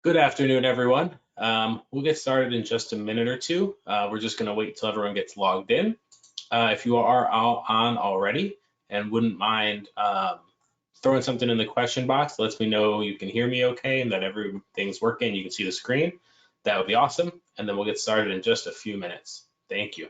Good afternoon, everyone. We'll get started in just a minute or two. We're just going to wait till everyone gets logged in. If you are all on already and wouldn't mind throwing something in the question box that lets me know you can hear me okay and that everything's working, you can see the screen, that would be awesome. And then we'll get started in just a few minutes. Thank you.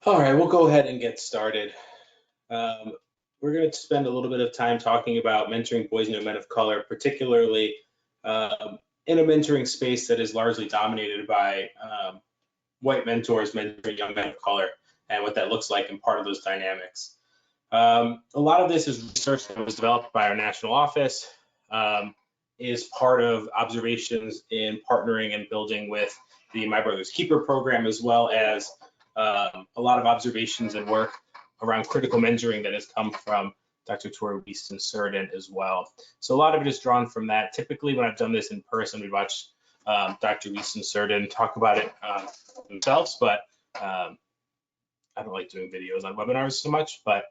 All right, we'll go ahead and get started. Um, we're going to spend a little bit of time talking about mentoring boys and young men of color, particularly in a mentoring space that is largely dominated by white mentors mentoring young men of color and what that looks like and part of those dynamics. A lot of this is research that was developed by our national office, is part of observations in partnering and building with the My Brother's Keeper program, as well as a lot of observations and work around critical mentoring that has come from Dr. Tori Wieston-Surdin as well. So a lot of it is drawn from that. Typically, when I've done this in person, we watch Dr. Wieston-Surdin talk about it themselves, but I don't like doing videos on webinars so much, but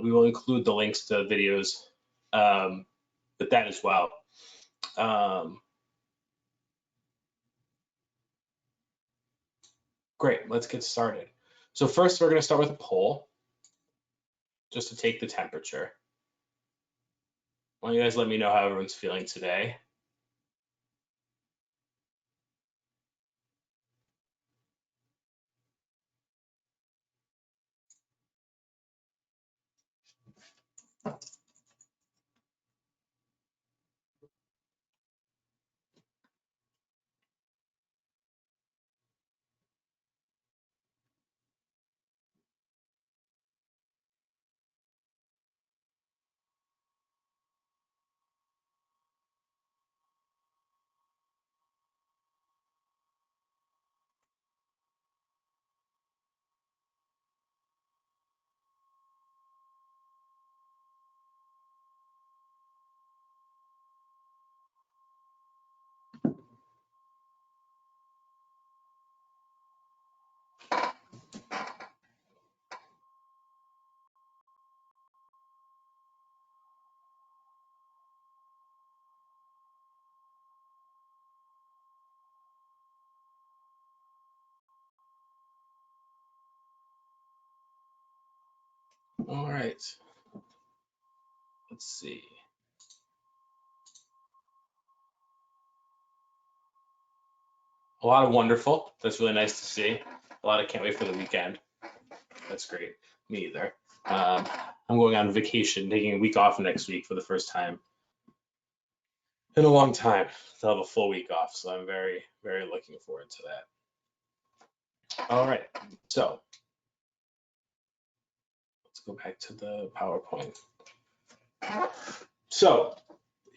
we will include the links to videos with that as well. Great, let's get started. So first, we're going to start with a poll, just to take the temperature. Why don't you guys let me know how everyone's feeling today? All right. Let's see. A lot of wonderful. That's really nice to see. A lot of can't wait for the weekend. That's great. Me either. I'm going on vacation, taking a week off next week for the first time in a long time. To have a full week off, so I'm very, very looking forward to that. All right. So let's go back to the PowerPoint. So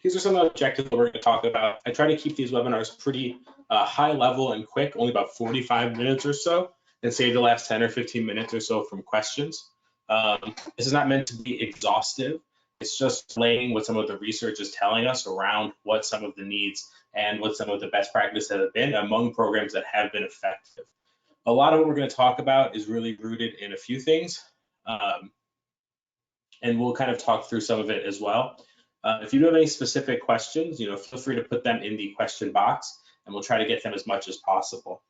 these are some of the objectives that we're going to talk about. I try to keep these webinars pretty high level and quick, only about 45 minutes or so, and save the last 10 or 15 minutes or so from questions. This is not meant to be exhaustive. It's just laying what some of the research is telling us around what some of the needs and what some of the best practices have been among programs that have been effective. A lot of what we're going to talk about is really rooted in a few things, and we'll kind of talk through some of it as well. If you have any specific questions, feel free to put them in the question box, and we'll try to get them as much as possible.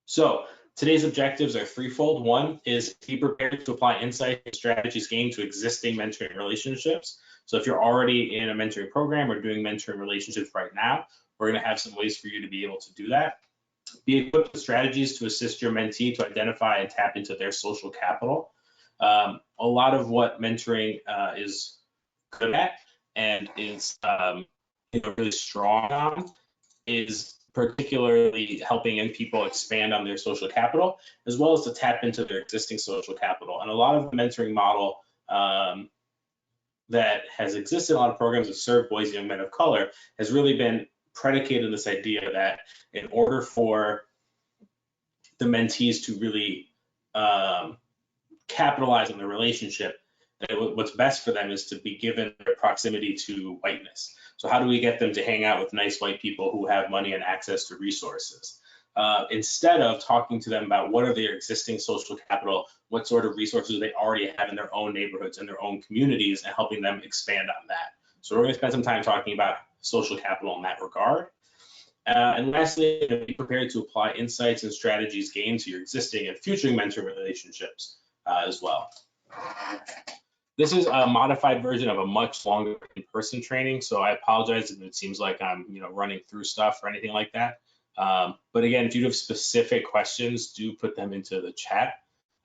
So today's objectives are threefold. One is be prepared to apply insights and strategies gained to existing mentoring relationships. So if you're already in a mentoring program or doing mentoring relationships right now, we're going to have some ways for you to be able to do that. Be equipped with strategies to assist your mentee to identify and tap into their social capital. A lot of what mentoring is good at and is really strong on is particularly helping young people expand on their social capital, as well as to tap into their existing social capital. And a lot of the mentoring model that has existed in a lot of programs that serve boys and young men of color has really been predicated on this idea that in order for the mentees to really capitalize on the relationship, that what's best for them is to be given their proximity to whiteness. So how do we get them to hang out with nice white people who have money and access to resources? Instead of talking to them about what are their existing social capital, what sort of resources they already have in their own neighborhoods and their own communities, and helping them expand on that. So we're going to spend some time talking about social capital in that regard. And lastly, be prepared to apply insights and strategies gained to your existing and future mentoring relationships as well. This is a modified version of a much longer in-person training, so I apologize if it seems like I'm running through stuff or anything like that. But again, if you have specific questions, do put them into the chat.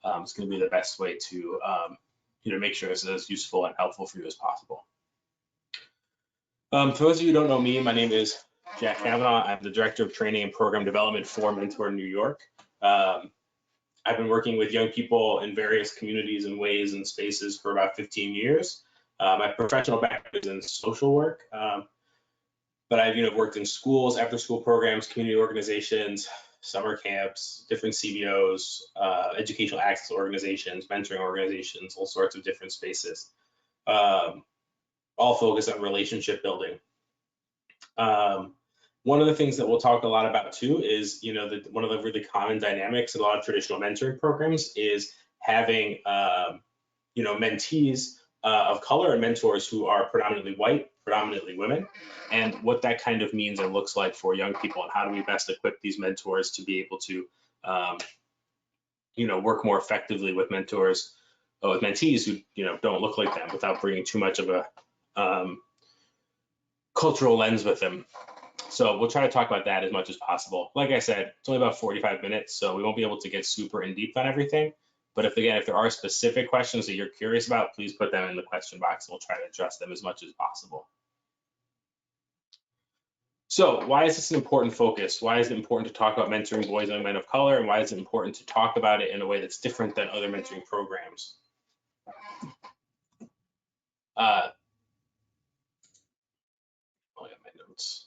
It's going to be the best way to make sure this is as useful and helpful for you as possible. For those of you who don't know me, my name is Jack Kavanaugh. I'm the Director of Training and Program Development for Mentor New York. I've been working with young people in various communities and ways and spaces for about 15 years. My professional background is in social work, but I've worked in schools, after-school programs, community organizations, summer camps, different CBOs, educational access organizations, mentoring organizations, all sorts of different spaces, all focused on relationship building. One of the things that we'll talk a lot about too is, one of the really common dynamics in a lot of traditional mentoring programs is having, mentees of color and mentors who are predominantly white, predominantly women, and what that kind of means and looks like for young people, and how do we best equip these mentors to be able to, work more effectively with mentors, with mentees who, don't look like them without bringing too much of a cultural lens with them. So we'll try to talk about that as much as possible. Like I said, it's only about 45 minutes, so we won't be able to get super in depth on everything. But if there are specific questions that you're curious about, please put them in the question box and we'll try to address them as much as possible. So why is this an important focus? Why is it important to talk about mentoring boys and young men of color? And why is it important to talk about it in a way that's different than other mentoring programs? I got my notes.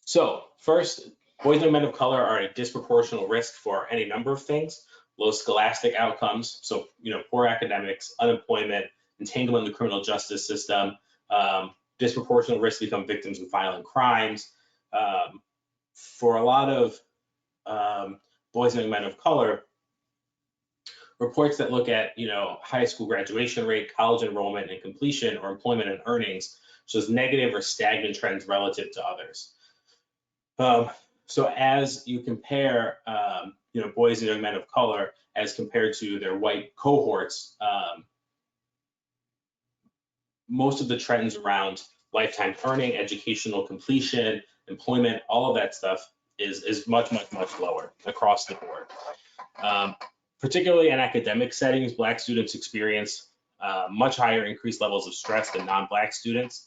So first, boys and young men of color are at a disproportional risk for any number of things: low scholastic outcomes, so poor academics, unemployment, entanglement in the criminal justice system, disproportional risk to become victims of violent crimes. For a lot of boys and young men of color, reports that look at high school graduation rate, college enrollment and completion, or employment and earnings shows negative or stagnant trends relative to others. So as you compare, boys and young men of color as compared to their white cohorts, most of the trends around lifetime earning, educational completion, employment, all of that stuff is much lower across the board. Particularly in academic settings, Black students experience much higher increased levels of stress than non-Black students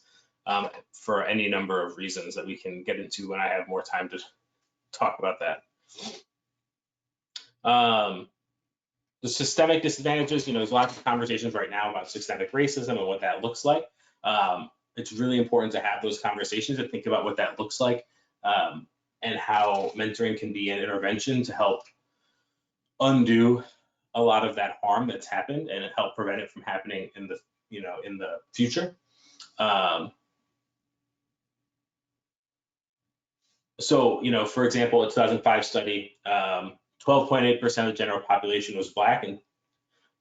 for any number of reasons that we can get into when I have more time to talk about that. The systemic disadvantages, there's lots of conversations right now about systemic racism and what that looks like. It's really important to have those conversations and think about what that looks like and how mentoring can be an intervention to help undo a lot of that harm that's happened and help prevent it from happening in the future. So, for example, a 2005 study, 12.8% of the general population was Black, and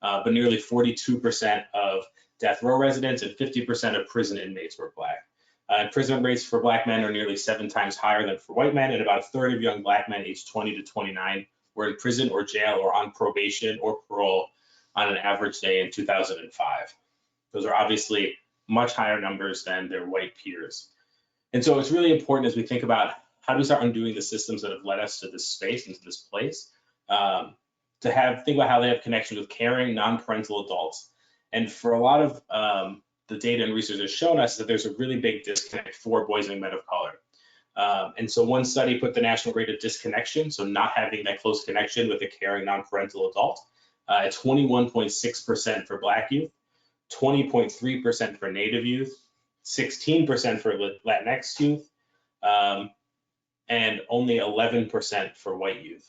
but nearly 42% of death row residents and 50% of prison inmates were Black. Imprisonment rates for Black men are nearly 7 times higher than for white men, and about a third of young Black men aged 20 to 29 were in prison or jail or on probation or parole on an average day in 2005. Those are obviously much higher numbers than their white peers. And so it's really important as we think about how do we start undoing the systems that have led us to this space and to this place, to think about how they have connections with caring, non-parental adults. And for a lot of the data and research has shown us that there's a really big disconnect for boys and men of color. And so one study put the national rate of disconnection, so not having that close connection with a caring non-parental adult, at 21.6% for Black youth, 20.3% for Native youth, 16% for Latinx youth, and only 11% for white youth.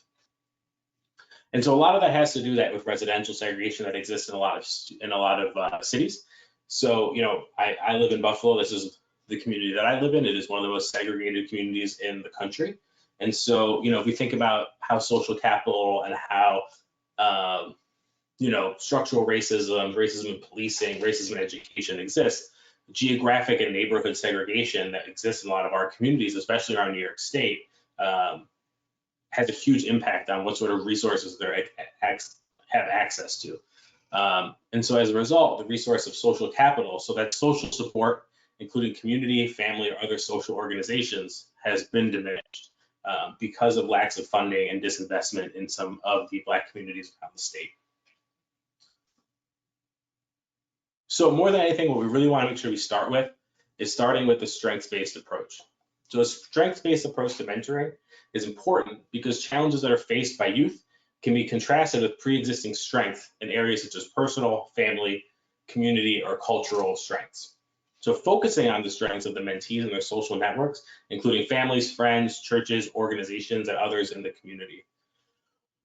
And so a lot of that has to do with residential segregation that exists in a lot of cities. So, I live in Buffalo. This is the community that I live in. It is one of the most segregated communities in the country. And so, if we think about how social capital and how, structural racism in policing, racism in education exists, geographic and neighborhood segregation that exists in a lot of our communities, especially around New York State, has a huge impact on what sort of resources they have access to. And so as a result, the resource of social capital, so that social support, including community, family, or other social organizations, has been diminished because of lacks of funding and disinvestment in some of the Black communities around the state. So more than anything, what we really want to make sure we start with is starting with the strengths-based approach. So a strengths-based approach to mentoring is important because challenges that are faced by youth can be contrasted with pre-existing strength in areas such as personal, family, community, or cultural strengths. So focusing on the strengths of the mentees and their social networks, including families, friends, churches, organizations, and others in the community.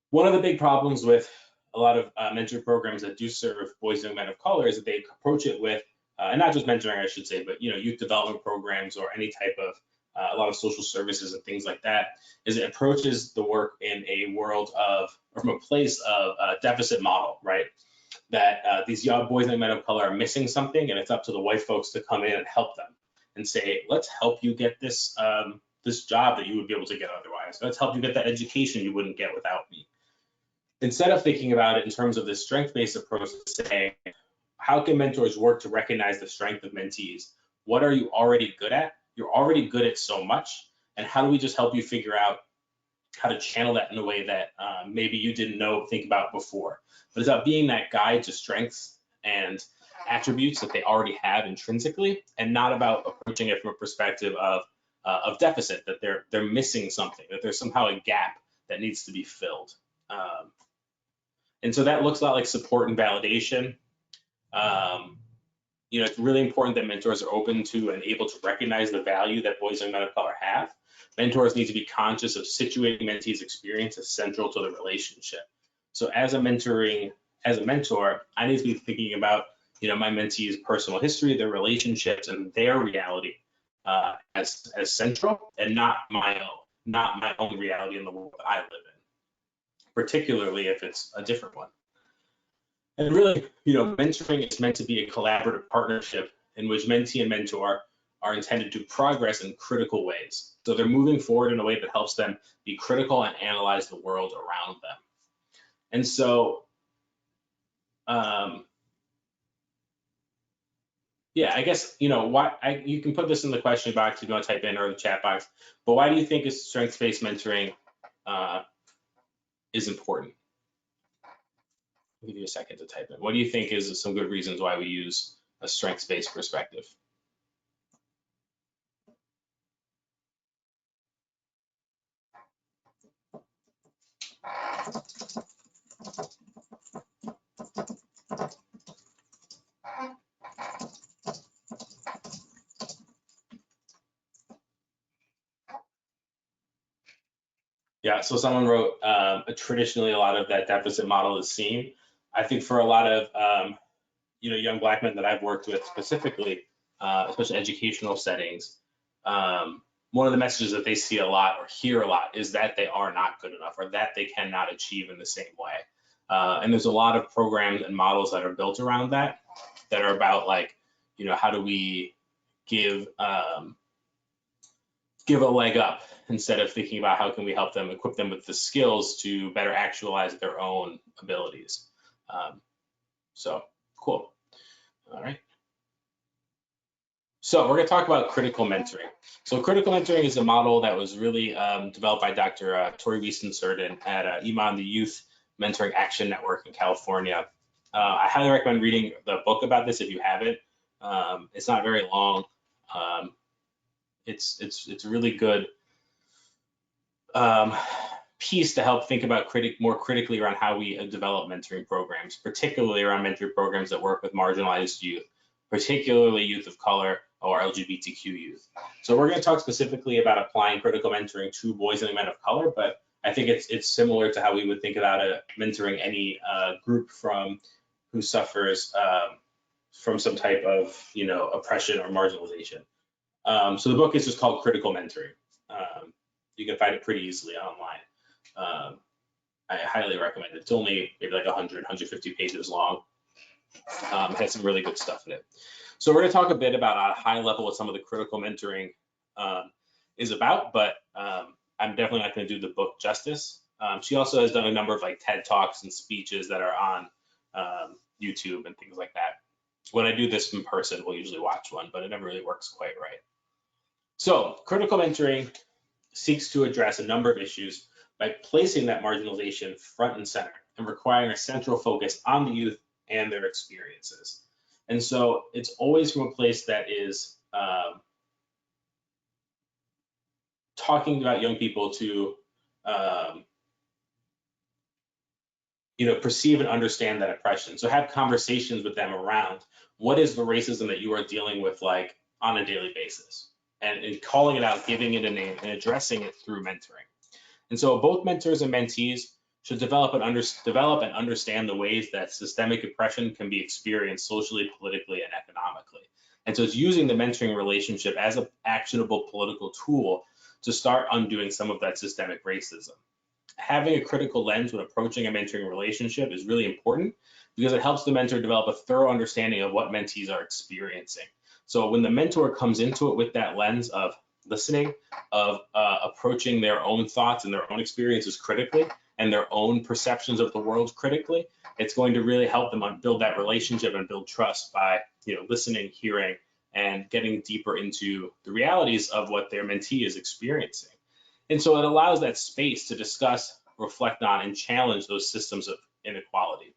One of the big problems with a lot of mentor programs that do serve boys and young men of color is that they approach it with, and not just mentoring, I should say, but youth development programs or any type of a lot of social services and things like that, is it approaches the work in a world of, or from a place of deficit model, right? That these young boys and men of color are missing something, and it's up to the white folks to come in and help them and say, let's help you get this this job that you would be able to get otherwise. Let's help you get that education you wouldn't get without me. Instead of thinking about it in terms of this strength-based approach, to say, how can mentors work to recognize the strength of mentees? What are you already good at? You're already good at so much, and how do we just help you figure out how to channel that in a way that maybe you didn't think about before? But it's about being that guide to strengths and attributes that they already have intrinsically, and not about approaching it from a perspective of deficit, that they're missing something, that there's somehow a gap that needs to be filled. And so that looks a lot like support and validation. It's really important that mentors are open to and able to recognize the value that boys and men of color have. Mentors need to be conscious of situating mentees' experience as central to the relationship. So as a mentor, I need to be thinking about, my mentees' personal history, their relationships, and their reality as central, and not my own reality in the world that I live in, particularly if it's a different one. And really, mentoring is meant to be a collaborative partnership in which mentee and mentor are intended to progress in critical ways. So they're moving forward in a way that helps them be critical and analyze the world around them. And so, yeah, I guess, you know, you can put this in the question box if you want to type in, or the chat box, but why do you think is strengths-based mentoring is important? I'll give you a second to type in. What do you think is some good reasons why we use a strengths-based perspective? Yeah, so someone wrote, traditionally a lot of that deficit model is seen. I think for a lot of you know, young Black men that I've worked with specifically, especially educational settings, one of the messages that they see a lot or hear a lot is that they are not good enough, or that they cannot achieve in the same way. And there's a lot of programs and models that are built around that are about, like, you know, how do we give a leg up, instead of thinking about how can we help them, equip them with the skills to better actualize their own abilities. So cool. All right. So we're going to talk about critical mentoring. So critical mentoring is a model that was really developed by Dr. Tori Wiesen-Surden at Iman, the Youth Mentoring Action Network in California. I highly recommend reading the book about this if you haven't. It's not very long. It's a really good piece to help think about more critically around how we develop mentoring programs, particularly around mentoring programs that work with marginalized youth, particularly youth of color or LGBTQ youth. So we're going to talk specifically about applying critical mentoring to boys and men of color, but I think it's similar to how we would think about mentoring any group who suffers from some type of, you know, oppression or marginalization. So the book is just called Critical Mentoring. You can find it pretty easily online. I highly recommend it. It's only maybe like 100, 150 pages long. It has some really good stuff in it. So we're going to talk a bit about at a high level what some of the critical mentoring is about, but I'm definitely not going to do the book justice. She also has done a number of like TED Talks and speeches that are on YouTube and things like that. When I do this in person, we'll usually watch one, but it never really works quite right. So critical mentoring seeks to address a number of issues by placing that marginalization front and center and requiring a central focus on the youth and their experiences. And so it's always from a place that is talking about young people to you know, perceive and understand that oppression. So have conversations with them around what is the racism that you are dealing with, like, on a daily basis, and calling it out, giving it a name, and addressing it through mentoring. And so both mentors and mentees should develop and understand the ways that systemic oppression can be experienced socially, politically, and economically. And so it's using the mentoring relationship as an actionable political tool to start undoing some of that systemic racism. Having a critical lens when approaching a mentoring relationship is really important, because it helps the mentor develop a thorough understanding of what mentees are experiencing. So when the mentor comes into it with that lens of listening, of approaching their own thoughts and their own experiences critically, and their own perceptions of the world critically, it's going to really help them build that relationship and build trust by, you know, listening, hearing, and getting deeper into the realities of what their mentee is experiencing. And so it allows that space to discuss, reflect on, and challenge those systems of inequality.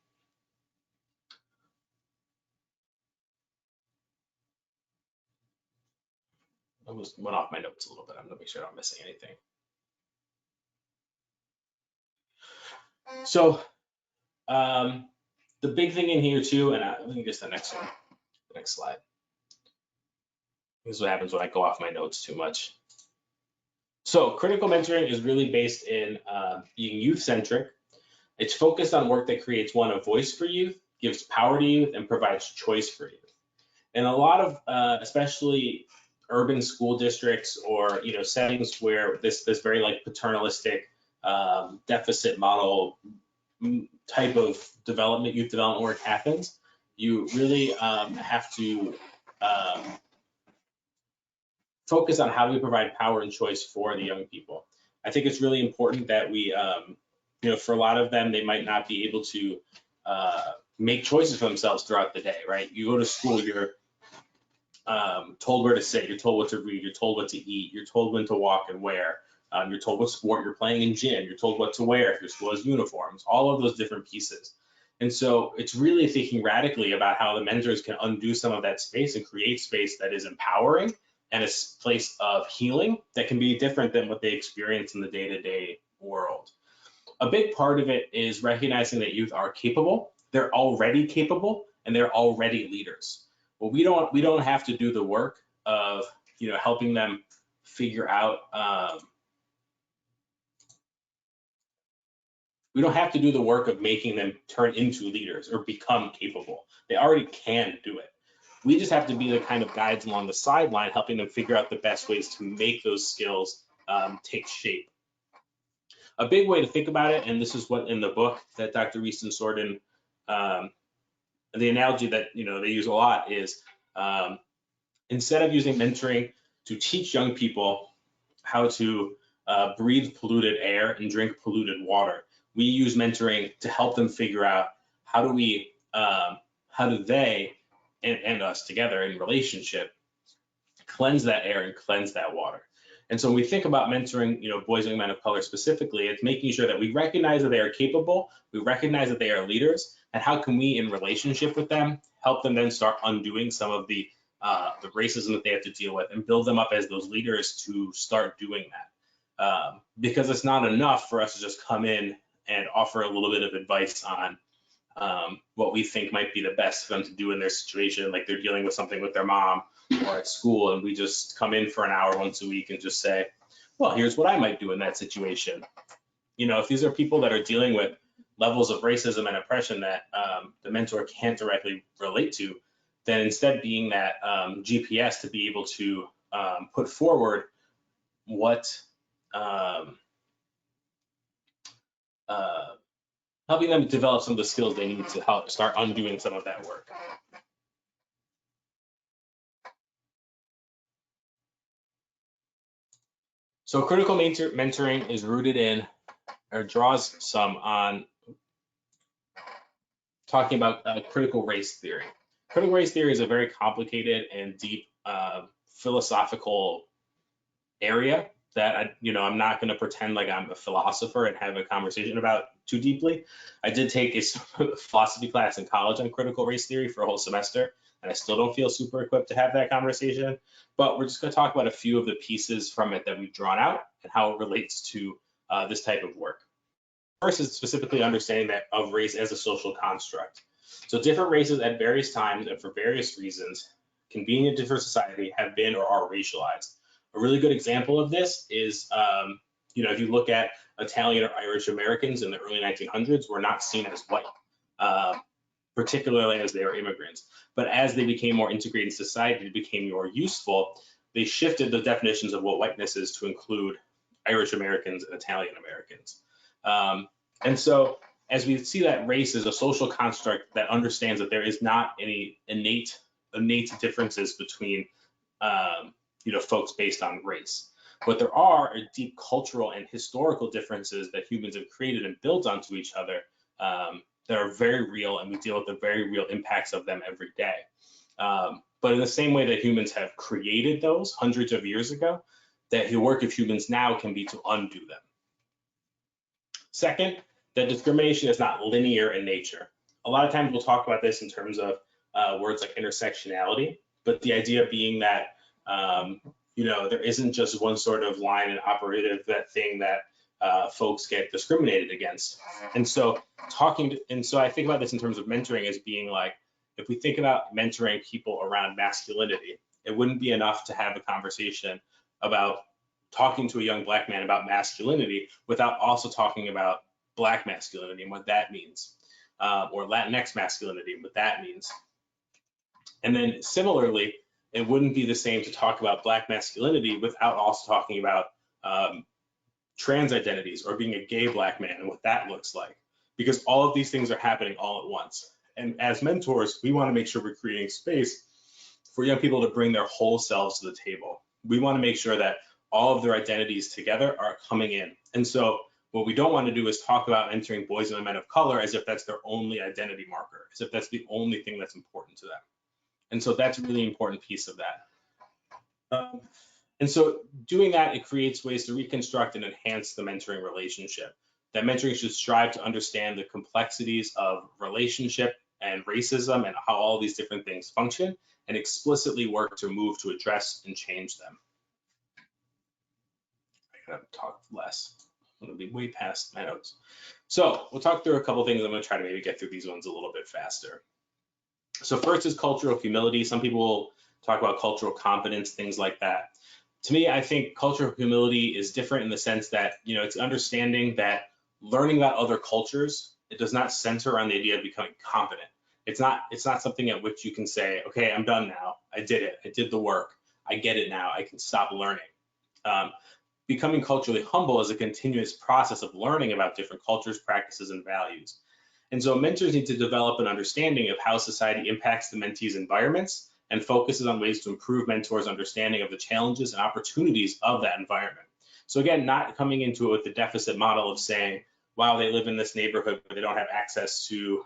I went off my notes a little bit. I'm gonna make sure I'm not missing anything. So the big thing in here too, and let me get the next one, the next slide. This is what happens when I go off my notes too much. So critical mentoring is really based in being youth-centric. It's focused on work that creates, one, a voice for youth, gives power to youth, and provides choice for youth. And a lot of, especially urban school districts, or, you know, settings where this very like paternalistic deficit model type of development, youth development work happens, you really have to focus on how do we provide power and choice for the young people. I think it's really important that we, for a lot of them, they might not be able to make choices for themselves throughout the day, right? You go to school, you're told where to sit, you're told what to read, you're told what to eat, you're told when to walk and where, you're told what sport you're playing in gym, you're told what to wear if your school has uniforms, all of those different pieces. And so it's really thinking radically about how the mentors can undo some of that space and create space that is empowering and a place of healing that can be different than what they experience in the day-to-day world. A big part of it is recognizing that youth are capable, they're already capable, and they're already leaders. Well, we don't have to do the work of helping them figure out. We don't have to do the work of making them turn into leaders or become capable. They already can do it. We just have to be the kind of guides along the sideline, helping them figure out the best ways to make those skills take shape. A big way to think about it, and this is what in the book that Dr. Reese and Sorden, the analogy that they use a lot is instead of using mentoring to teach young people how to breathe polluted air and drink polluted water, we use mentoring to help them figure out how do they and us together in relationship cleanse that air and cleanse that water. And so when we think about mentoring, boys and men of color specifically, it's making sure that we recognize that they are capable, we recognize that they are leaders, and how can we, in relationship with them, help them then start undoing some of the racism that they have to deal with and build them up as those leaders to start doing that. Because it's not enough for us to just come in and offer a little bit of advice on what we think might be the best for them to do in their situation, like they're dealing with something with their mom or at school, and we just come in for an hour once a week and just say, well, here's what I might do in that situation. If these are people that are dealing with levels of racism and oppression that the mentor can't directly relate to, then instead being that GPS to be able to put forward what helping them develop some of the skills they need to help start undoing some of that work. So critical mentoring is rooted in, or draws some on, talking about critical race theory. Critical race theory is a very complicated and deep philosophical area that I'm not going to pretend like I'm a philosopher and have a conversation about too deeply. I did take a philosophy class in college on critical race theory for a whole semester, and I still don't feel super equipped to have that conversation. But we're just going to talk about a few of the pieces from it that we've drawn out and how it relates to this type of work. First is specifically understanding that of race as a social construct. So different races at various times and for various reasons, convenient to society, have been or are racialized. A really good example of this is, if you look at Italian or Irish Americans in the early 1900s, were not seen as white, particularly as they were immigrants. But as they became more integrated in society, it became more useful. They shifted the definitions of what whiteness is to include Irish Americans and Italian Americans. And so as we see that race is a social construct that understands that there is not any innate differences between folks based on race. But there are deep cultural and historical differences that humans have created and built onto each other that are very real, and we deal with the very real impacts of them every day. But in the same way that humans have created those hundreds of years ago, that the work of humans now can be to undo them. Second, that discrimination is not linear in nature. A lot of times we'll talk about this in terms of words like intersectionality, but the idea being that there isn't just one sort of line and operative thing that folks get discriminated against. And so I think about this in terms of mentoring as being like, if we think about mentoring people around masculinity, it wouldn't be enough to have a conversation about talking to a young Black man about masculinity without also talking about Black masculinity and what that means, or Latinx masculinity and what that means. And then similarly, it wouldn't be the same to talk about Black masculinity without also talking about trans identities or being a gay Black man and what that looks like, because all of these things are happening all at once. And as mentors, we want to make sure we're creating space for young people to bring their whole selves to the table. We want to make sure that all of their identities together are coming in. And so what we don't want to do is talk about mentoring boys and men of color as if that's their only identity marker, as if that's the only thing that's important to them. And so that's a really important piece of that. And so doing that, it creates ways to reconstruct and enhance the mentoring relationship. That mentoring should strive to understand the complexities of relationship and racism and how all these different things function, and explicitly work to move to address and change them. I gotta talk less. I'm gonna be way past my notes. So we'll talk through a couple things. I'm gonna try to maybe get through these ones a little bit faster. So first is cultural humility. Some people will talk about cultural competence, things like that. To me, I think cultural humility is different in the sense that, you know, it's understanding that learning about other cultures, it does not center around the idea of becoming competent. It's not something at which you can say, okay, I'm done now. I did it. I did the work. I get it now. I can stop learning. Becoming culturally humble is a continuous process of learning about different cultures, practices, and values. And so mentors need to develop an understanding of how society impacts the mentees' environments and focuses on ways to improve mentors' understanding of the challenges and opportunities of that environment. So again, not coming into it with the deficit model of saying, wow, they live in this neighborhood, but they don't have access to,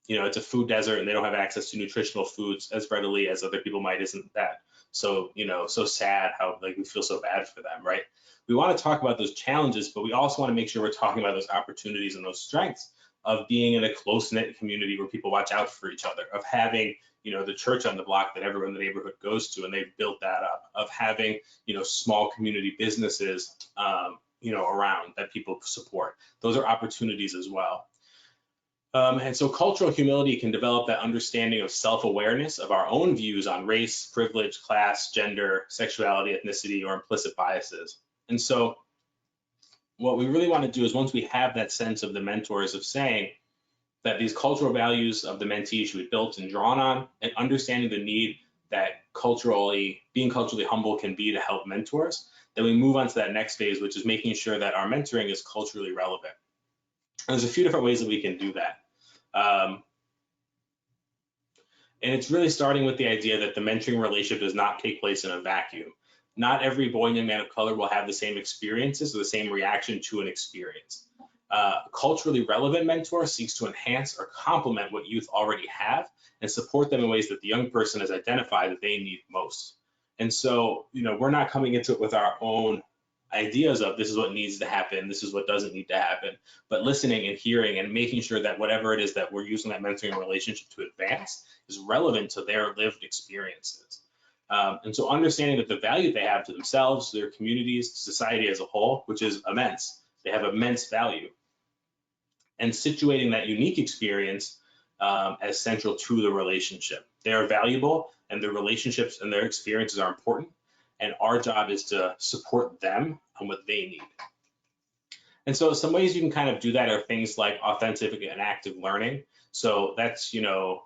you know, it's a food desert and they don't have access to nutritional foods as readily as other people might. Isn't that so, you know, so sad how like we feel so bad for them, right? We want to talk about those challenges, but we also want to make sure we're talking about those opportunities and those strengths of being in a close-knit community where people watch out for each other, of having, you know, the church on the block that everyone in the neighborhood goes to, and they've built that up, of having, you know, small community businesses, you know, around that people support. Those are opportunities as well. And so cultural humility can develop that understanding of self-awareness of our own views on race, privilege, class, gender, sexuality, ethnicity, or implicit biases. And so what we really want to do is, once we have that sense of the mentors of saying that these cultural values of the mentee should be built and drawn on, and understanding the need that being culturally humble can be to help mentors, then we move on to that next phase, which is making sure that our mentoring is culturally relevant. And there's a few different ways that we can do that. And it's really starting with the idea that the mentoring relationship does not take place in a vacuum. Not every boy and young man of color will have the same experiences or the same reaction to an experience. Culturally relevant mentor seeks to enhance or complement what youth already have and support them in ways that the young person has identified that they need most. And so, you know, we're not coming into it with our own ideas of this is what needs to happen, this is what doesn't need to happen, but listening and hearing and making sure that whatever it is that we're using that mentoring relationship to advance is relevant to their lived experiences. And so understanding that the value they have to themselves, to their communities, to society as a whole, which is immense, they have immense value, and situating that unique experience as central to the relationship. They are valuable, and their relationships and their experiences are important, and our job is to support them on what they need. And so some ways you can kind of do that are things like authentic and active learning. So that's, you know,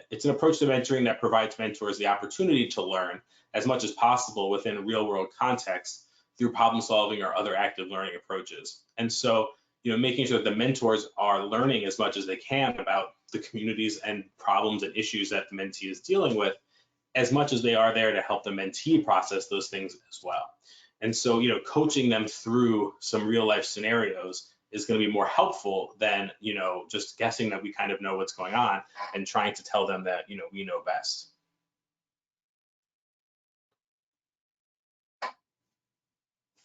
it's an approach to mentoring that provides mentors the opportunity to learn as much as possible within a real world context through problem solving or other active learning approaches. And so, you know, making sure that the mentors are learning as much as they can about the communities and problems and issues that the mentee is dealing with, as much as they are there to help the mentee process those things as well. And so, you know, coaching them through some real life scenarios is going to be more helpful than, you know, just guessing that we kind of know what's going on and trying to tell them that, you know, we know best.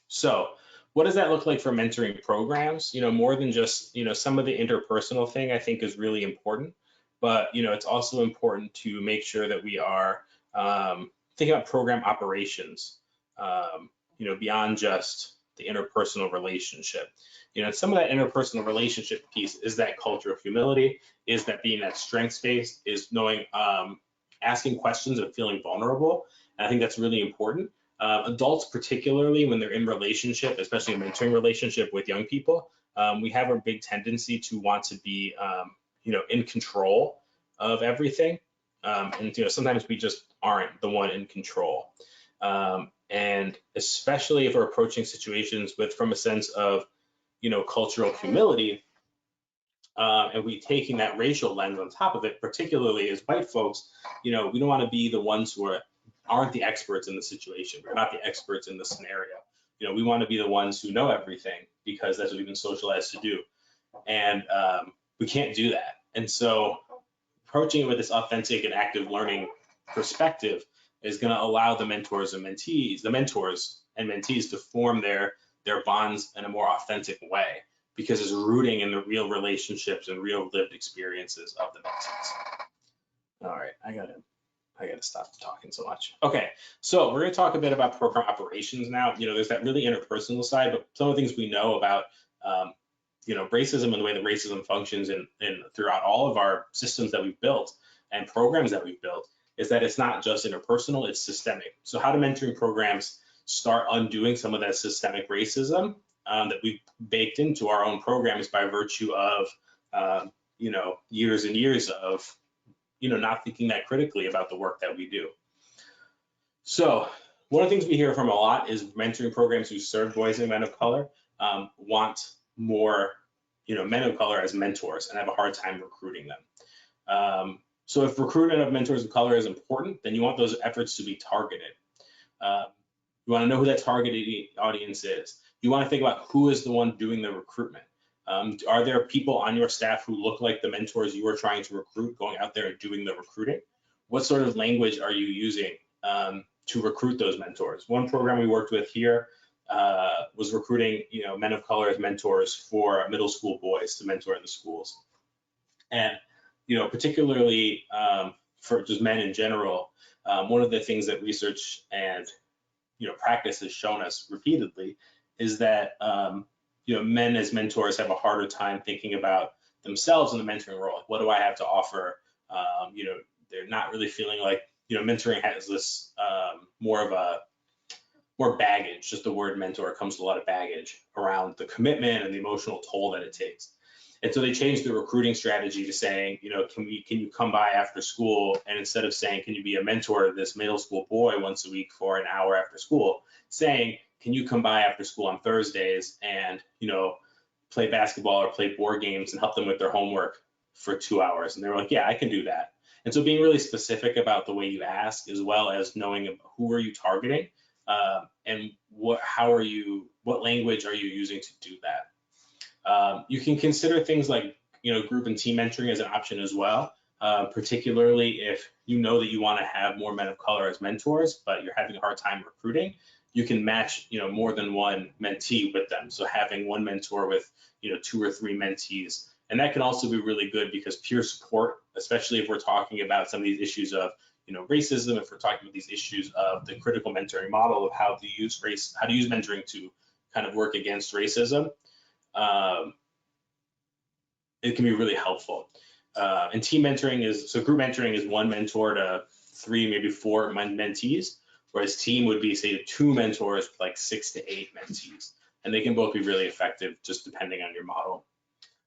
So what does that look like for mentoring programs? You know, more than just, you know, some of the interpersonal thing I think is really important, but, you know, it's also important to make sure that we are thinking about program operations, you know, beyond just the interpersonal relationship. You know, some of that interpersonal relationship piece is that culture of humility, is that being that strengths-based, is knowing, asking questions and feeling vulnerable. And I think that's really important. Adults, particularly when they're in relationship, especially a mentoring relationship with young people, we have a big tendency to want to be, you know, in control of everything. And, you know, sometimes we just aren't the one in control. And especially if we're approaching situations from a sense of, you know, cultural humility, and we taking that racial lens on top of it, particularly as white folks, you know, we don't want to be the ones who are aren't the experts in the situation. We're not the experts in the scenario. You know, we want to be the ones who know everything because that's what we've been socialized to do. And we can't do that. And so approaching it with this authentic and active learning perspective is going to allow the mentors and mentees to form their bonds in a more authentic way, because it's rooting in the real relationships and real lived experiences of the mentees. All right, I gotta stop talking so much. Okay, so we're gonna talk a bit about program operations now. You know, there's that really interpersonal side, but some of the things we know about you know, racism and the way that racism functions in throughout all of our systems that we've built and programs that we've built is that it's not just interpersonal, it's systemic. So how do mentoring programs start undoing some of that systemic racism that we've baked into our own programs by virtue of you know, years and years of, you know, not thinking that critically about the work that we do. So one of the things we hear from a lot is mentoring programs who serve boys and men of color want more, you know, men of color as mentors and have a hard time recruiting them. So if recruitment of mentors of color is important, then you want those efforts to be targeted. You want to know who that targeted audience is. You want to think about who is the one doing the recruitment. Are there people on your staff who look like the mentors you are trying to recruit going out there and doing the recruiting? What sort of language are you using to recruit those mentors? One program we worked with here was recruiting, you know, men of color as mentors for middle school boys to mentor in the schools. And, you know, particularly for just men in general, one of the things that research and, you know, practice has shown us repeatedly is that you know, men as mentors have a harder time thinking about themselves in the mentoring role. What do I have to offer? You know, they're not really feeling like, you know, mentoring has this more baggage. Just the word mentor comes with a lot of baggage around the commitment and the emotional toll that it takes. And so they changed the recruiting strategy to saying, you know, can you come by after school? And instead of saying, can you be a mentor to this middle school boy once a week for an hour after school, saying, can you come by after school on Thursdays and, you know, play basketball or play board games and help them with their homework for 2 hours? And they were like, yeah, I can do that. And so being really specific about the way you ask, as well as knowing who are you targeting and what language are you using to do that. You can consider things like, you know, group and team mentoring as an option as well, particularly if you know that you want to have more men of color as mentors, but you're having a hard time recruiting. You can match, you know, more than one mentee with them. So having one mentor with, you know, 2 or 3 mentees. And that can also be really good because peer support, especially if we're talking about some of these issues of, you know, racism, if we're talking about these issues of the critical mentoring model of how to use mentoring to kind of work against racism, it can be really helpful. And team mentoring group mentoring is 1 mentor to 3, maybe 4 mentees. Whereas team would be, say, 2 mentors with like 6 to 8 mentees. And they can both be really effective just depending on your model.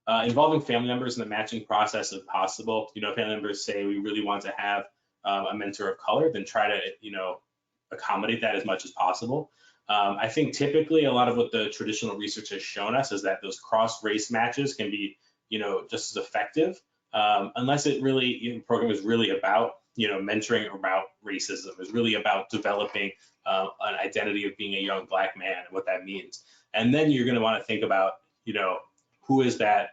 Involving family members in the matching process if possible. You know, family members say we really want to have a mentor of color, then try to, you know, accommodate that as much as possible. I think typically a lot of what the traditional research has shown us is that those cross-race matches can be, you know, just as effective unless it really, you know, the program is really about, you know, mentoring about racism, is really about developing an identity of being a young Black man and what that means. And then you're going to want to think about, you know, who is that,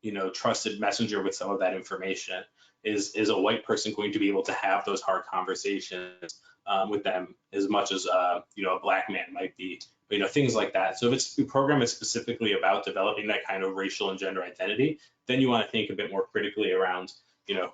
you know, trusted messenger with some of that information? Is a white person going to be able to have those hard conversations with them as much as, you know, a Black man might be? You know, things like that. So if the program is specifically about developing that kind of racial and gender identity, then you want to think a bit more critically around, you know,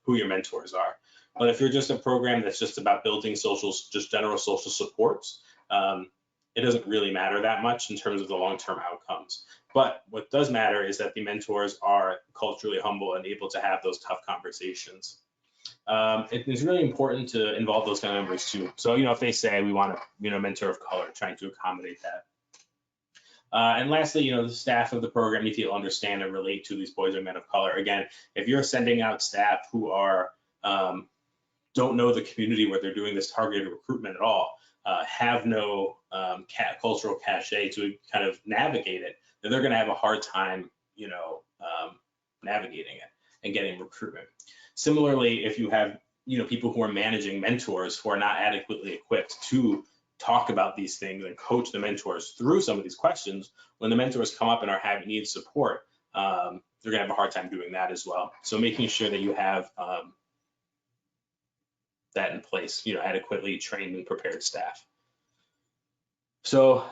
who your mentors are. But if you're just a program that's just about building just general social supports, it doesn't really matter that much in terms of the long-term outcomes. But what does matter is that the mentors are culturally humble and able to have those tough conversations. It is really important to involve those kind of members too. So, you know, if they say we want a, you know, mentor of color, trying to accommodate that. And lastly, you know, the staff of the program need to understand and relate to these boys and men of color. Again, if you're sending out staff who are don't know the community where they're doing this targeted recruitment at all, have no cultural cachet to kind of navigate it, then they're going to have a hard time, you know, navigating it and getting recruitment. Similarly, if you have people who are managing mentors who are not adequately equipped to talk about these things and coach the mentors through some of these questions. When the mentors come up and need support, they're gonna have a hard time doing that as well. So making sure that you have that in place, adequately trained and prepared staff. So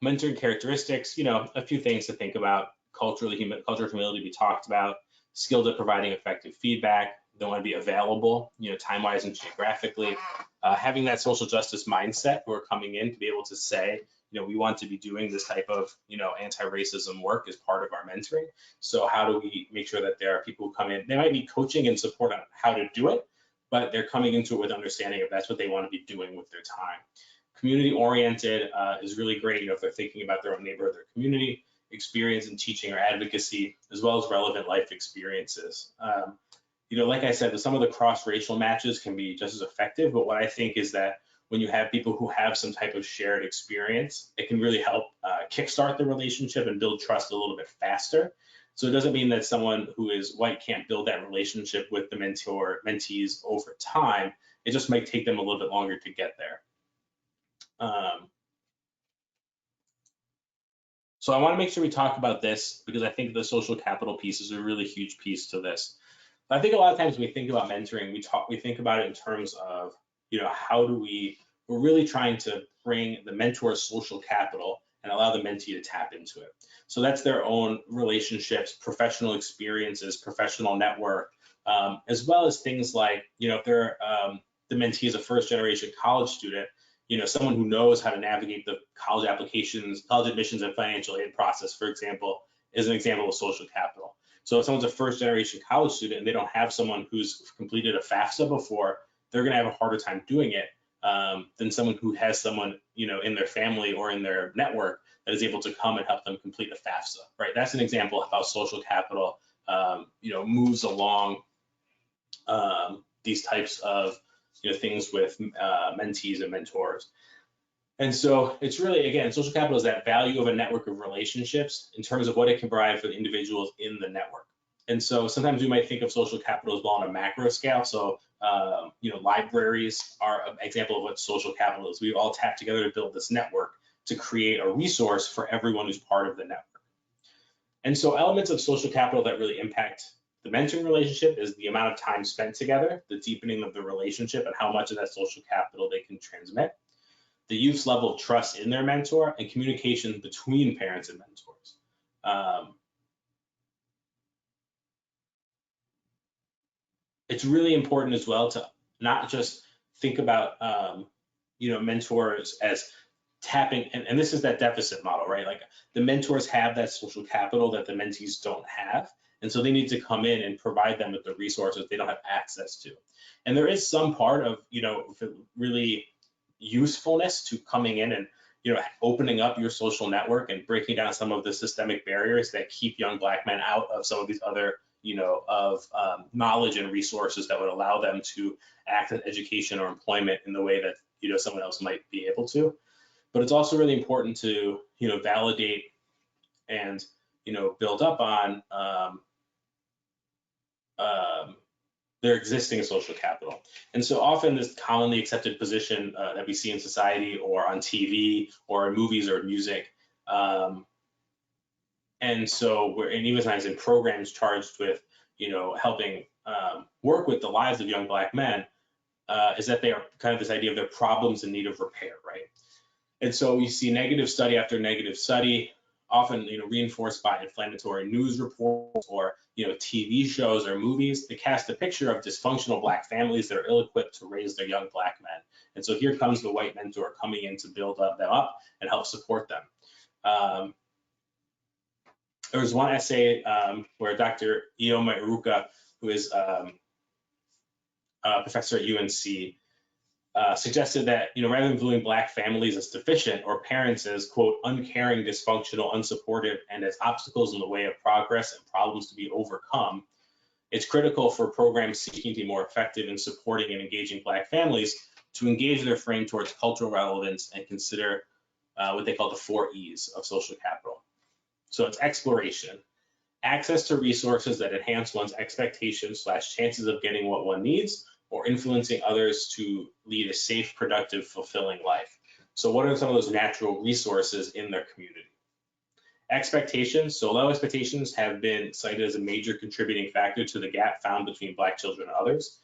mentoring characteristics, a few things to think about. Cultural humility we talked about, skilled at providing effective feedback. They want to be available, time-wise and geographically. Having that social justice mindset who are coming in to be able to say, we want to be doing this type of, anti-racism work as part of our mentoring. So how do we make sure that there are people who come in, they might be coaching and support on how to do it, but they're coming into it with understanding if that's what they want to be doing with their time. Community oriented is really great, if they're thinking about their own neighborhood, their community, experience in teaching or advocacy, as well as relevant life experiences. Like I said, some of the cross-racial matches can be just as effective, but what I think is that when you have people who have some type of shared experience, it can really help kickstart the relationship and build trust a little bit faster. So it doesn't mean that someone who is white can't build that relationship with the mentees over time. It just might take them a little bit longer to get there. So I want to make sure we talk about this because I think the social capital piece is a really huge piece to this. I think a lot of times when we think about mentoring, we think about it in terms of, how do we're really trying to bring the mentor's social capital and allow the mentee to tap into it. So that's their own relationships, professional experiences, professional network, as well as things like, if they're the mentee is a first-generation college student, someone who knows how to navigate the college applications, college admissions, and financial aid process, for example, is an example of social capital. So if someone's a first-generation college student and they don't have someone who's completed a FAFSA before, they're going to have a harder time doing it than someone who has someone, in their family or in their network that is able to come and help them complete a FAFSA, right? That's an example of how social capital, moves along these types of things with mentees and mentors. And so it's really, again, social capital is that value of a network of relationships in terms of what it can provide for the individuals in the network. And so sometimes we might think of social capital as well on a macro scale. So, libraries are an example of what social capital is. We all tap together to build this network to create a resource for everyone who's part of the network. And so elements of social capital that really impact the mentoring relationship is the amount of time spent together, the deepening of the relationship, and how much of that social capital they can transmit, the youth's level of trust in their mentor, and communication between parents and mentors. It's really important as well to not just think about mentors as tapping, and this is that deficit model, right? Like the mentors have that social capital that the mentees don't have. And so they need to come in and provide them with the resources they don't have access to. And there is some part of, really usefulness to coming in and, opening up your social network and breaking down some of the systemic barriers that keep young Black men out of some of these other, knowledge and resources that would allow them to access education or employment in the way that, someone else might be able to. But it's also really important to, validate and, build up on their existing social capital. And so often this commonly accepted position that we see in society or on TV or in movies or music. And so and even sometimes in programs charged with, helping work with the lives of young Black men, is that they are kind of this idea of their problems in need of repair, right? And so you see negative study after negative study, often reinforced by inflammatory news reports or TV shows or movies that cast a picture of dysfunctional Black families that are ill-equipped to raise their young Black men. And so here comes the white mentor coming in to build them up and help support them. There was one essay where Dr. Ioma Iruka, who is a professor at UNC, suggested that, rather than viewing Black families as deficient or parents as, quote, uncaring, dysfunctional, unsupportive, and as obstacles in the way of progress and problems to be overcome, it's critical for programs seeking to be more effective in supporting and engaging Black families to engage their frame towards cultural relevance and consider what they call the 4 E's of social capital. So it's exploration, access to resources that enhance one's expectations / chances of getting what one needs, or influencing others to lead a safe, productive, fulfilling life. So what are some of those natural resources in their community? Expectations. So low expectations have been cited as a major contributing factor to the gap found between Black children and others,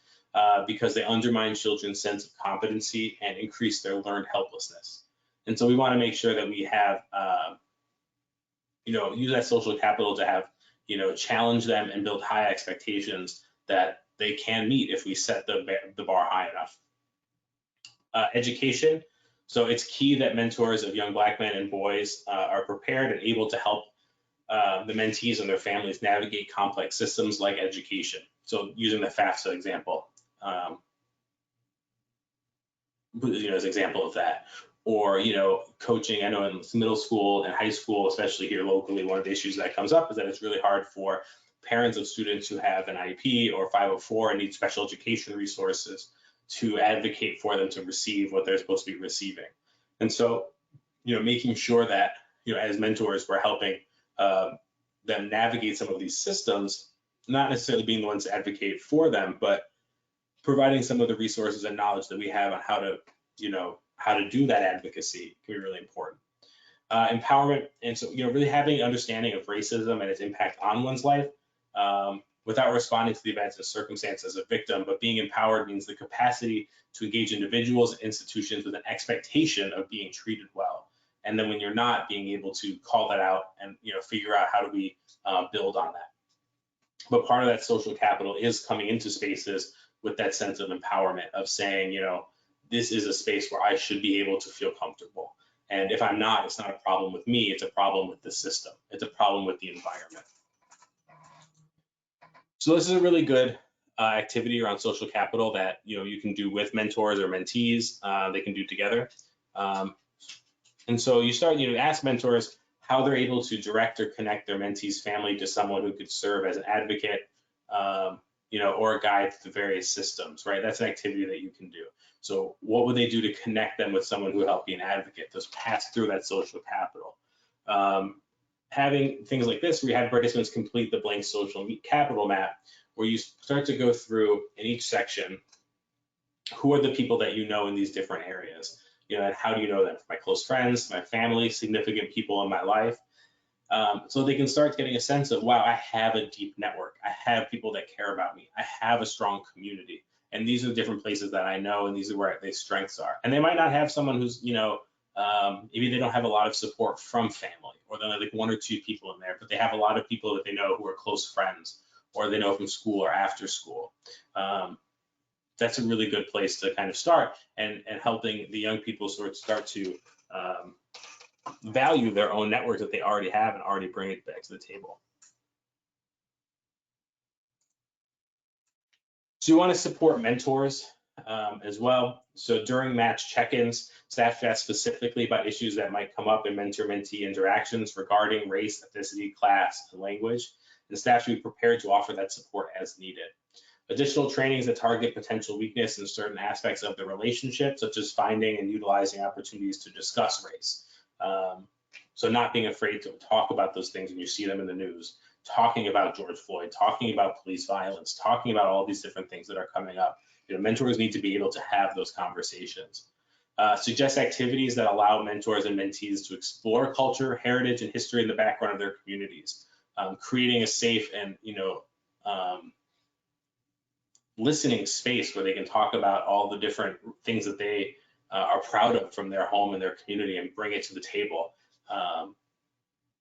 because they undermine children's sense of competency and increase their learned helplessness. And so we want to make sure that we have, use that social capital to have, challenge them and build high expectations that they can meet if we set the bar high enough. Education. So it's key that mentors of young Black men and boys are prepared and able to help the mentees and their families navigate complex systems like education. So using the FAFSA example, as an example of that. Or, coaching. I know in middle school and high school, especially here locally, one of the issues that comes up is that it's really hard for parents of students who have an IEP or 504 and need special education resources to advocate for them to receive what they're supposed to be receiving. And so, making sure that, as mentors, we're helping them navigate some of these systems, not necessarily being the ones to advocate for them, but providing some of the resources and knowledge that we have on how to, how to do that advocacy can be really important. Empowerment, and so, really having an understanding of racism and its impact on one's life, without responding to the events and circumstances as a victim, but being empowered means the capacity to engage individuals and institutions with an expectation of being treated well. And then when you're not, being able to call that out and, figure out how do we build on that. But part of that social capital is coming into spaces with that sense of empowerment of saying, this is a space where I should be able to feel comfortable. And if I'm not, it's not a problem with me, it's a problem with the system. It's a problem with the environment. So this is a really good activity around social capital that you can do with mentors or mentees. They can do together. And so you start, ask mentors how they're able to direct or connect their mentee's family to someone who could serve as an advocate, or a guide to the various systems, right? That's an activity that you can do. So what would they do to connect them with someone who would help be an advocate, to pass through that social capital? Having things like this, where you have participants complete the blank social capital map, where you start to go through in each section, who are the people that you know in these different areas? And how do you know them? My close friends, my family, significant people in my life. So they can start getting a sense of, wow, I have a deep network. I have people that care about me. I have a strong community. And these are the different places that I know, and these are where their strengths are. And they might not have someone who's, maybe they don't have a lot of support from family, or they're like one or two people in there, but they have a lot of people that they know who are close friends, or they know from school or after school. That's a really good place to kind of start, and helping the young people sort of start to value their own network that they already have and already bring it back to the table. So you want to support mentors as well. So during match check-ins, staff ask specifically about issues that might come up in mentor-mentee interactions regarding race, ethnicity, class, and language. And staff should be prepared to offer that support as needed. Additional trainings that target potential weakness in certain aspects of the relationship, such as finding and utilizing opportunities to discuss race. So not being afraid to talk about those things when you see them in the news, talking about George Floyd, talking about police violence, talking about all these different things that are coming up. Mentors need to be able to have those conversations. Suggest activities that allow mentors and mentees to explore culture, heritage, and history in the background of their communities, creating a safe and listening space where they can talk about all the different things that they are proud of from their home and their community and bring it to the table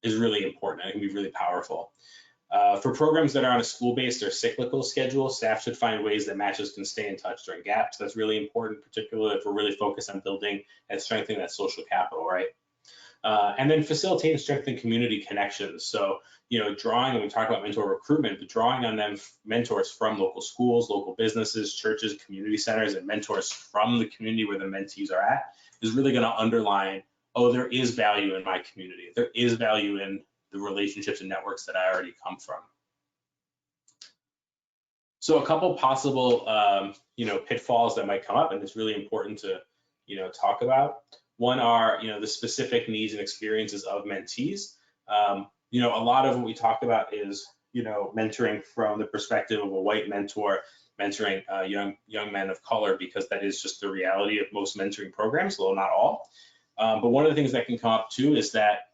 is really important and it can be really powerful. For programs that are on a school-based or cyclical schedule, staff should find ways that matches can stay in touch during gaps. That's really important, particularly if we're really focused on building and strengthening that social capital, right? And then facilitate and strengthen community connections. So, drawing, when we talk about mentor recruitment, but drawing on them mentors from local schools, local businesses, churches, community centers, and mentors from the community where the mentees are at is really going to underline, oh, there is value in my community. There is value in the relationships and networks that I already come from. So a couple possible, pitfalls that might come up, and it's really important to, talk about. One are, the specific needs and experiences of mentees. A lot of what we talk about is, mentoring from the perspective of a white mentor mentoring young men of color, because that is just the reality of most mentoring programs, though not all. But one of the things that can come up too is that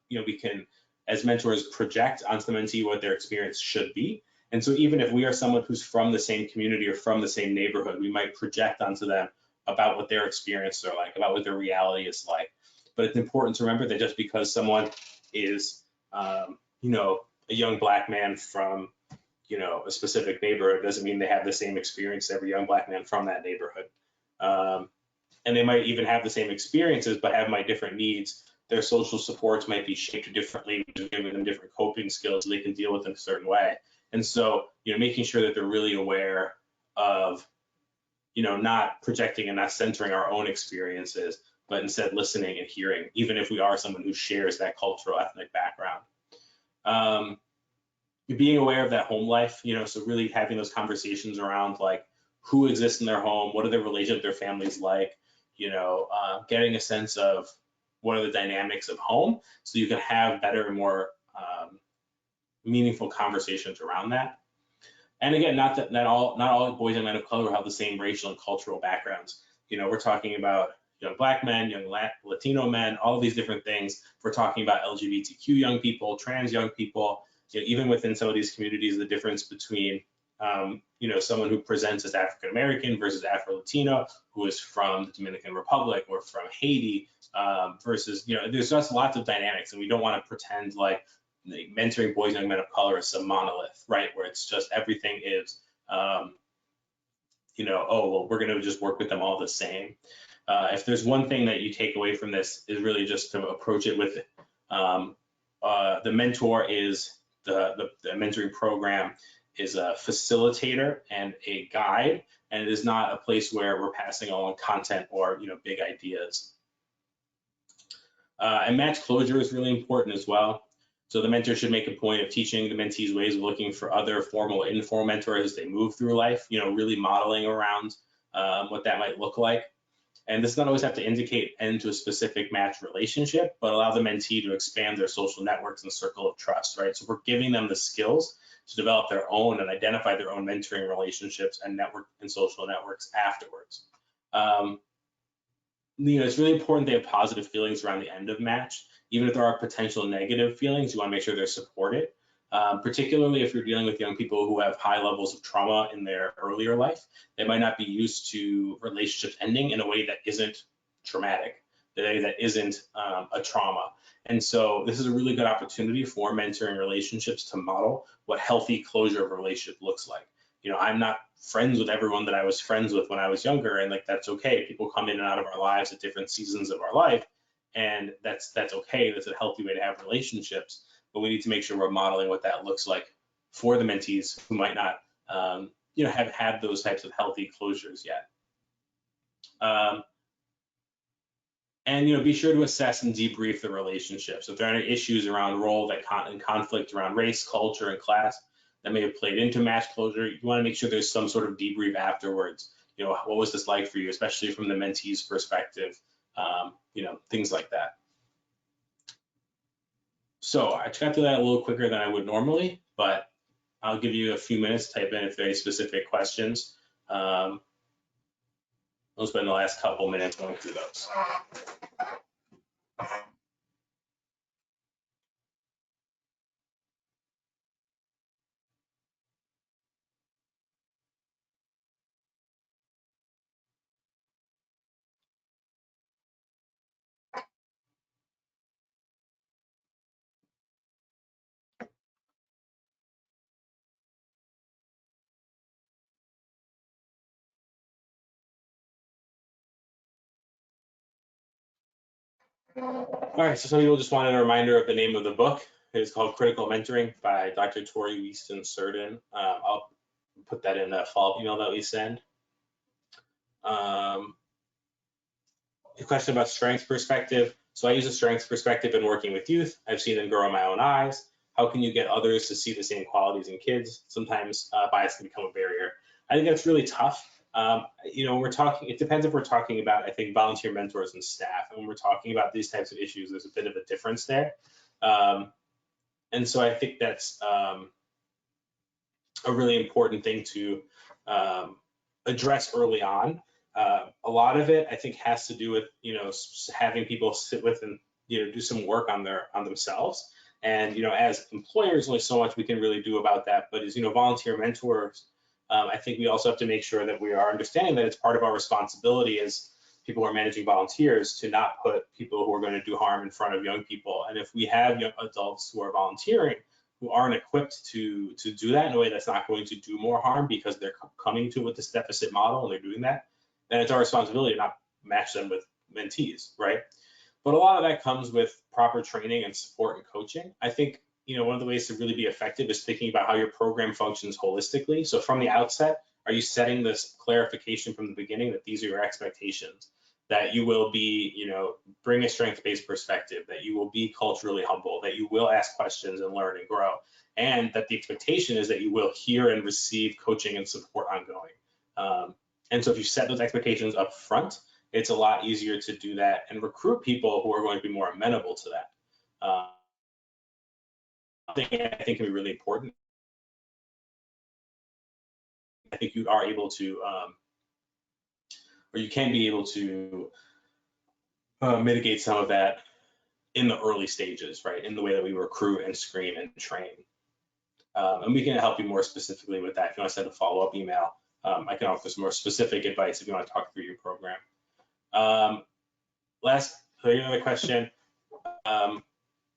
we can, as mentors, project onto the mentee what their experience should be. And so even if we are someone who's from the same community or from the same neighborhood, we might project onto them about what their experiences are like, about what their reality is like. But it's important to remember that just because someone is, a young Black man from, a specific neighborhood doesn't mean they have the same experience as every young Black man from that neighborhood. And they might even have the same experiences, but have different needs. Their social supports might be shaped differently, giving them different coping skills so they can deal with them a certain way. And so, making sure that they're really aware of, not projecting and not centering our own experiences, but instead listening and hearing, even if we are someone who shares that cultural ethnic background. Being aware of that home life, so really having those conversations around like who exists in their home, what are their relationships, their families like, getting a sense of what are the dynamics of home, so you can have better and more meaningful conversations around that. And again, not all boys and men of color have the same racial and cultural backgrounds. We're talking about young Black men, young Latino men, all of these different things. We're talking about LGBTQ young people, trans young people. Even within some of these communities, the difference between someone who presents as African American versus Afro-Latino, who is from the Dominican Republic or from Haiti, versus, there's just lots of dynamics, and we don't want to pretend like mentoring boys and young men of color is some monolith, right? Where it's just everything is, oh, well, we're going to just work with them all the same. If there's one thing that you take away from this, is really just to approach it with the mentor is the mentoring program is a facilitator and a guide, and it is not a place where we're passing along content or big ideas. And match closure is really important as well. So the mentor should make a point of teaching the mentees ways of looking for other formal and informal mentors as they move through life, really modeling around what that might look like. And this does not always have to indicate end to a specific match relationship, but allow the mentee to expand their social networks and circle of trust, right? So we're giving them the skills to develop their own and identify their own mentoring relationships and network and social networks afterwards. It's really important they have positive feelings around the end of match. Even if there are potential negative feelings, you want to make sure they're supported, particularly if you're dealing with young people who have high levels of trauma in their earlier life. They might not be used to relationships ending in a way that isn't traumatic, that isn't a trauma. And so this is a really good opportunity for mentoring relationships to model what healthy closure of a relationship looks like. I'm not friends with everyone that I was friends with when I was younger, and like that's okay. People come in and out of our lives at different seasons of our life, and that's okay. That's a healthy way to have relationships. But we need to make sure we're modeling what that looks like for the mentees who might not, have had those types of healthy closures yet. And be sure to assess and debrief the relationship. So if there are any issues around role and conflict around race, culture, and class that may have played into match closure, you want to make sure there's some sort of debrief afterwards. What was this like for you, especially from the mentee's perspective? Things like that. So I got through that a little quicker than I would normally, but I'll give you a few minutes to type in if there are any specific questions. I'll spend the last couple minutes going through those. All right, so some people just wanted a reminder of the name of the book. It is called Critical Mentoring by Dr. Tori Weiston-Surdin. I'll put that in the follow-up email that we send. A question about strengths perspective. So I use a strengths perspective in working with youth. I've seen them grow in my own eyes. How can you get others to see the same qualities in kids? Sometimes bias can become a barrier. I think that's really tough. When we're talking, it depends if we're talking about, I think, volunteer mentors and staff. And when we're talking about these types of issues, there's a bit of a difference there. And so I think that's a really important thing to address early on. A lot of it, I think, has to do with, having people sit with and, do some work on themselves. And, as employers, only so much we can really do about that. But as, volunteer mentors, I think we also have to make sure that we are understanding that it's part of our responsibility as people who are managing volunteers to not put people who are going to do harm in front of young people. And if we have young adults who are volunteering who aren't equipped to do that in a way that's not going to do more harm because they're coming to it with this deficit model and they're doing that, then it's our responsibility to not match them with mentees, right? But a lot of that comes with proper training and support and coaching. I think, one of the ways to really be effective is thinking about how your program functions holistically. So from the outset, are you setting this clarification from the beginning that these are your expectations, that you will be, bring a strength-based perspective, that you will be culturally humble, that you will ask questions and learn and grow, and that the expectation is that you will hear and receive coaching and support ongoing. And so if you set those expectations up front, it's a lot easier to do that and recruit people who are going to be more amenable to that. I think can be really important. I think you are able to, or you can be able to mitigate some of that in the early stages, right? In the way that we recruit and screen and train. And we can help you more specifically with that. If you want to send a follow-up email, I can offer some more specific advice if you want to talk through your program. Another question,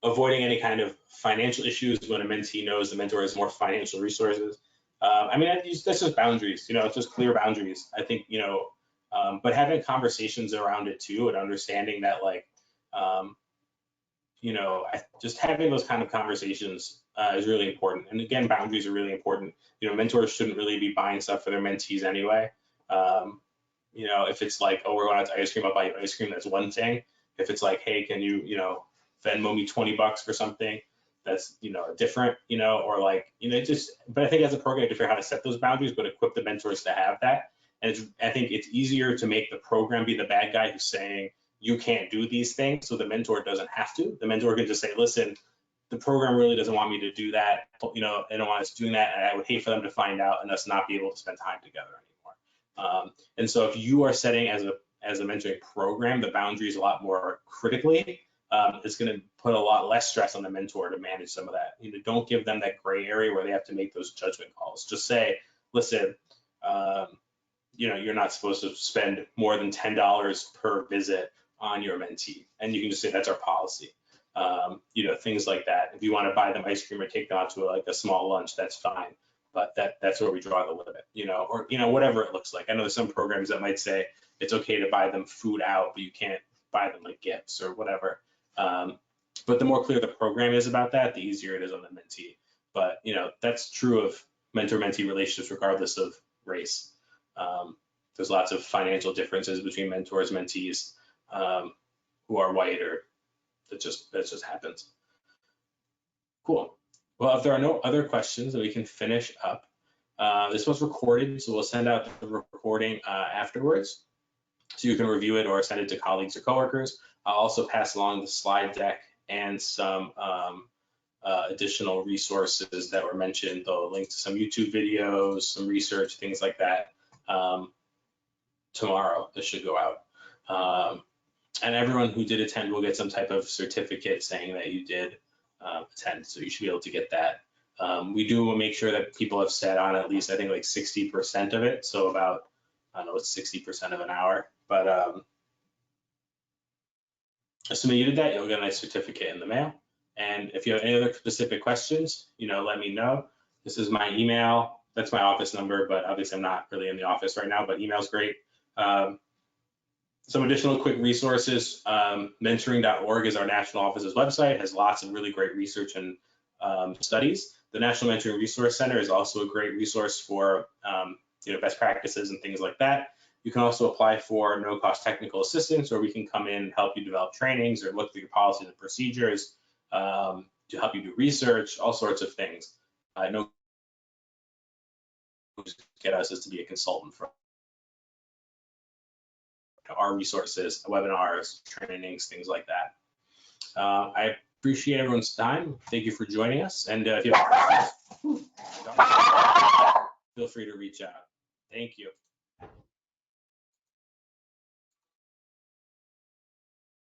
avoiding any kind of financial issues when a mentee knows the mentor has more financial resources. That's just boundaries, it's just clear boundaries. I think, but having conversations around it too, and understanding that, like, just having those kind of conversations is really important. And again, boundaries are really important. Mentors shouldn't really be buying stuff for their mentees anyway. If it's like, oh, we're going out to ice cream, I'll buy you ice cream, that's one thing. If it's like, hey, can you, Venmo me $20 for something, that's, different, or like, but I think as a program, you have to figure out how to set those boundaries, but equip the mentors to have that. And I think it's easier to make the program be the bad guy who's saying, you can't do these things, so the mentor doesn't have to. The mentor can just say, listen, the program really doesn't want me to do that. They don't want us doing that, and I would hate for them to find out and us not be able to spend time together anymore. And so if you are setting as a mentoring program the boundaries a lot more critically, it's going to put a lot less stress on the mentor to manage some of that. Don't give them that gray area where they have to make those judgment calls. Just say, listen, you're not supposed to spend more than $10 per visit on your mentee, and you can just say that's our policy. Things like that. If you want to buy them ice cream or take them out to a small lunch, that's fine. But that's where we draw the limit, or whatever it looks like. I know there's some programs that might say it's okay to buy them food out, but you can't buy them like gifts or whatever. But the more clear the program is about that, the easier it is on the mentee. But that's true of mentor-mentee relationships regardless of race. There's lots of financial differences between mentors, mentees who are white, or that just happens. Cool. Well, if there are no other questions, then we can finish up. This was recorded, so we'll send out the recording afterwards, so you can review it or send it to colleagues or coworkers. I'll also pass along the slide deck and some additional resources that were mentioned. They'll link to some YouTube videos, some research, things like that. Tomorrow, this should go out. And everyone who did attend will get some type of certificate saying that you did attend, so you should be able to get that. We do make sure that people have sat on at least, I think, like 60% of it, so about, I don't know, it's 60% of an hour. But assuming you did that, you'll get a nice certificate in the mail. And if you have any other specific questions, let me know. This is my email. That's my office number, but obviously I'm not really in the office right now, but email's great. Some additional quick resources. Mentoring.org is our national office's website. It has lots of really great research and studies. The National Mentoring Resource Center is also a great resource for best practices and things like that. You can also apply for no-cost technical assistance, or we can come in and help you develop trainings or look through your policies and procedures to help you do research, all sorts of things. No, get us is to be a consultant for our resources, webinars, trainings, things like that. I appreciate everyone's time. Thank you for joining us. And if you have questions, feel free to reach out. Thank you.